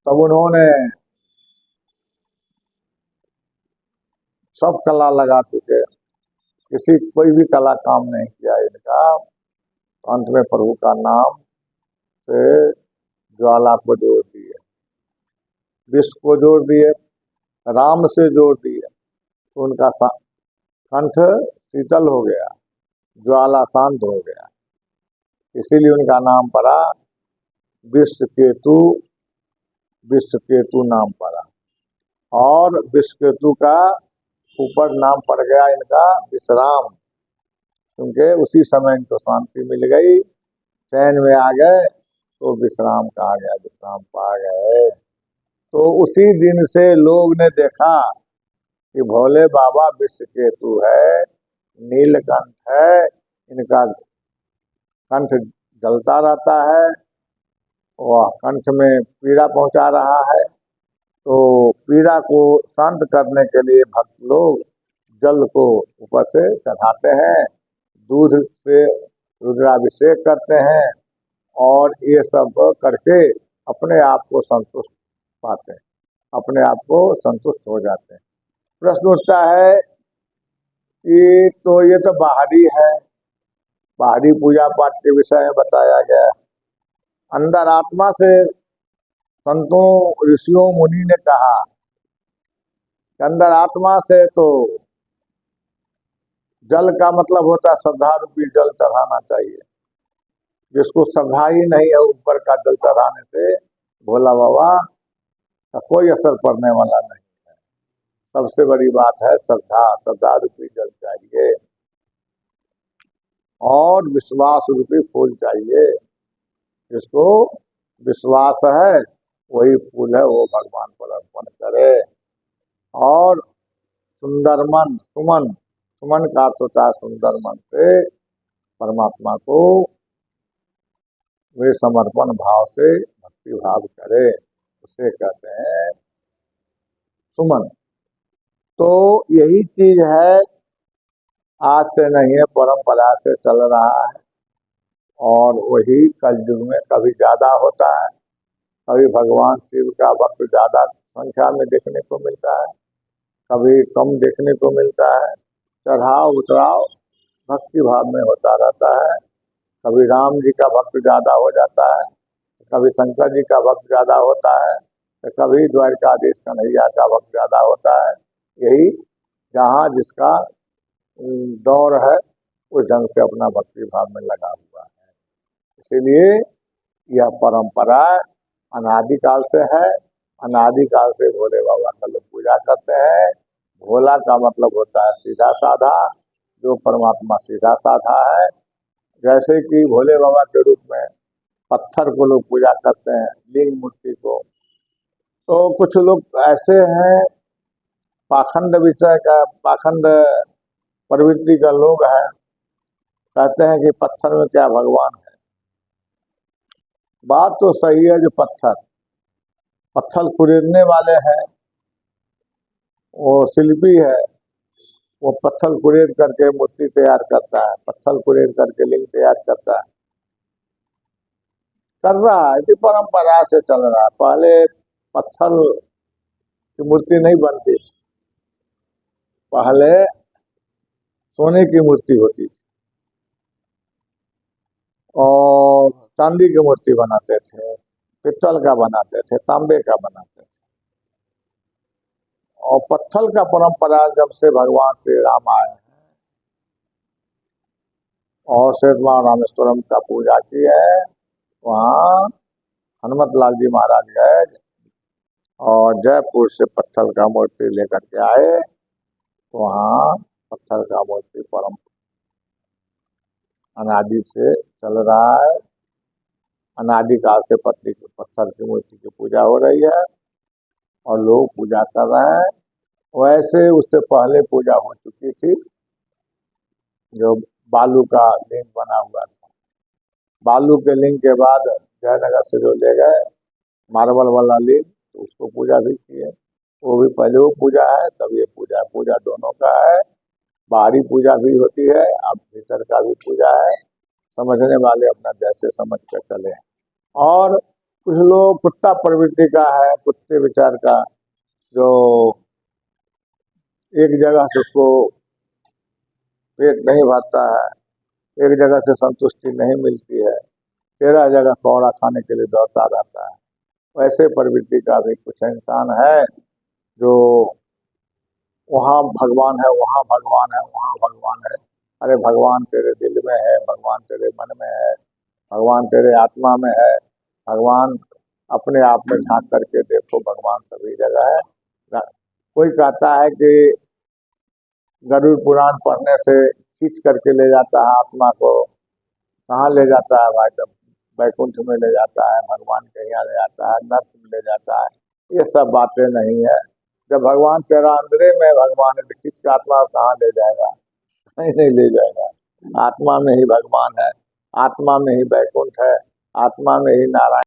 तब उन्होंने सब कला लगा चुके, किसी कोई भी कला काम नहीं किया इनका। अंत में प्रभु का नाम से ज्वाला को जोड़ दिए, विश्व को जोड़ दिए, राम से जोड़ दिए, तो उनका कंठ शीतल हो गया, ज्वाला शांत हो गया। इसीलिए उनका नाम पड़ा विश्वकेतु, विश्वकेतु नाम पड़ा। और विश्वकेतु का ऊपर नाम पड़ गया इनका विश्राम, क्योंकि उसी समय इनको शांति मिल गई, चैन में आ गए, तो विश्राम कहा गया, विश्राम पा गए। तो उसी दिन से लोग ने देखा कि भोले बाबा विश्वकेतु है, नीलकंठ है, इनका कंठ जलता रहता है, वह कंठ में पीड़ा पहुंचा रहा है। तो पीड़ा को शांत करने के लिए भक्त लोग जल को ऊपर से चढ़ाते हैं, दूध से रुद्राभिषेक करते हैं, और ये सब करके अपने आप को संतुष्ट पाते हैं, अपने आप को संतुष्ट हो जाते हैं। प्रश्न उठता है कि तो ये तो बाहरी है, बाहरी पूजा पाठ के विषय में बताया गया। अंदर आत्मा से संतों ऋषियों मुनि ने कहा कि अंदर आत्मा से तो जल का मतलब होता है श्रद्धा रूपी जल चढ़ाना चाहिए। जिसको श्रद्धा ही नहीं है ऊपर का जल चढ़ाने से भोला बाबा का कोई असर पड़ने वाला नहीं है। सबसे बड़ी बात है श्रद्धा, श्रद्धा रूपी जल चाहिए और विश्वास रूपी फूल चाहिए। जिसको विश्वास है वही फूल है, वो भगवान पर अर्पण करे। और सुंदर मन, सुमन, सुमन का अर्थ होता है सुंदर मन से परमात्मा को वे समर्पण भाव से भक्ति भाव करे, उसे कहते हैं सुमन। तो यही चीज है, आज से नहीं है, परंपरा से चल रहा है। और वही कलयुग में कभी ज्यादा होता है, कभी भगवान शिव का भक्त ज्यादा संख्या में देखने को मिलता है, कभी कम देखने को मिलता है। चढ़ाव उतराव भक्ति भाव में होता रहता है। कभी राम जी का भक्त ज्यादा हो जाता है, कभी शंकर जी का भक्त ज्यादा होता है, तो कभी द्वारकाधीश कन्हैया का भक्त ज्यादा होता है। यही जहाँ जिसका दौर है उस ढंग से अपना भक्ति भाव में लगा हुआ है। इसीलिए यह परंपरा अनादिकाल से है। अनादिकाल से भोले बाबा का लोग पूजा करते हैं। भोला का मतलब होता है सीधा साधा, जो परमात्मा सीधा साधा है। जैसे कि भोले बाबा के रूप में पत्थर को लोग पूजा करते हैं, लिंग मूर्ति को। तो कुछ लोग ऐसे हैं पाखंड विषय का, पाखंड प्रवृत्ति का लोग है, कहते हैं कि पत्थर में क्या भगवान है। बात तो सही है, जो पत्थर कुरेदने वाले हैं, वो शिल्पी है, वो पत्थर कुरेद करके मूर्ति तैयार करता है, पत्थर कुरेद करके लिंग तैयार करता है, कर रहा है कि परंपरा से चल रहा है। पहले पत्थर की मूर्ति नहीं बनती, पहले सोने की मूर्ति होती थी और चांदी की मूर्ति बनाते थे, पित्तल का बनाते थे, तांबे का बनाते थे। और पत्थर का परंपरा जब से भगवान श्री राम आए हैं और श्री रामेश्वरम का पूजा की है, वहाँ हनुमत लाल जी महाराज गए और जयपुर से पत्थर का मूर्ति लेकर के आए। तो वहाँ पत्थर का मूर्ति परंपरा अनादि से चल रहा है। अनादिकाल से पत्थर की मूर्ति की पूजा हो रही है और लोग पूजा कर रहे हैं। वैसे उससे पहले पूजा हो चुकी थी, जो बालू का लिंग बना हुआ था। बालू के लिंग के बाद जयनगर से जो ले गए मार्बल वाला लिंग, तो उसको पूजा भी किए। वो भी पहले वो पूजा है, तब ये पूजा, पूजा दोनों का है। बाहरी पूजा भी होती है, अब भीतर का भी पूजा है। समझने वाले अपना जैसे समझ कर चले। और कुछ लोग कुत्ता प्रवृत्ति का है, कुत्ते विचार का, जो एक जगह से उसको पेट नहीं भरता है, एक जगह से संतुष्टि नहीं मिलती है, 13 जगह कौड़ा खाने के लिए दौड़ता रहता है। वैसे प्रवृत्ति का भी कुछ इंसान है जो वहाँ भगवान है, वहाँ भगवान है, वहाँ भगवान है। अरे भगवान तेरे दिल में है, भगवान तेरे मन में है, भगवान तेरे आत्मा में है। भगवान अपने आप में झांक करके देखो, भगवान सभी जगह है। कोई कहता है कि गरुड़ पुराण पढ़ने से खींच करके ले जाता है आत्मा को। कहाँ ले जाता है भाई? जब वैकुंठ में ले जाता है, भगवान के यहाँ ले जाता है, नर्क में ले जाता है। ये सब बातें नहीं है। जब भगवान तेरा अंदरे में भगवान है, तो खींच के आत्मा कहाँ ले जाएगा? कहीं नहीं ले जाएगा। आत्मा में ही भगवान है, आत्मा में ही वैकुंठ है, आत्मा में ही नारायण